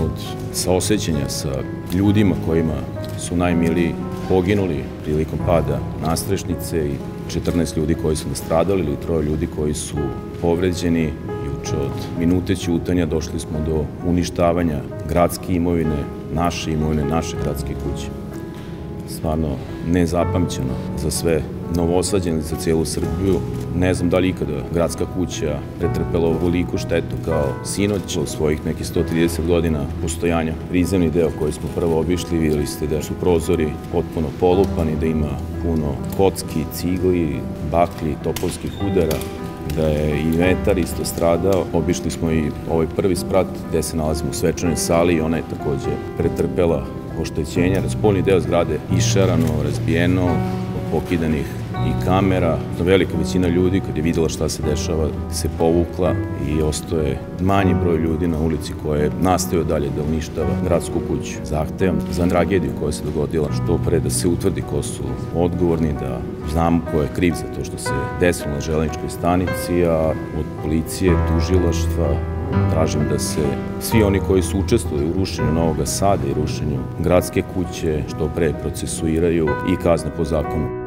od saosećanja sa ljudima kojima su najmiliji poginuli prilikom pada nastrešnice i 14 ljudi koji su nastradali ili 3 ljudi koji su povređeni. Juče od minute ćutanja došli smo do uništavanja gradske imovine, naše gradske kuće. Stvarno nezapamćeno za sve Novosađane, za cijelu Srbiju. Ne znam da li ikada gradska kuća pretrpela ovoliku štetu kao sinoć u svojih nekih 130 godina postojanja. Prizemni deo koji smo prvo obišli, videli ste da su prozori potpuno polupani, da ima puno kocki, cigli, bakli, topovskih udara, da je i vetar isto stradao. Obišli smo i ovaj prvi sprat gde se nalazimo u svečanoj sali i ona je takođe pretrpela oštećenja. Spoljni deo zgrade išarano, razbijeno, pokidanih i kamera. Velika većina ljudi kad je videla šta se dešava se povukla i ostaje manji broj ljudi na ulici koje je nastavio dalje da uništava gradsku kuću. Zahtevam za tragediju koja se dogodila što pre da se utvrdi ko su odgovorni, da znamo ko je kriv za to što se desilo na železničkoj stanici, a od policije, tužilaštva tražim da se svi oni koji su učestvovali u rušenju Novog Sada i rušenju gradske kuće što pre procesuiraju i kazne po zakonu.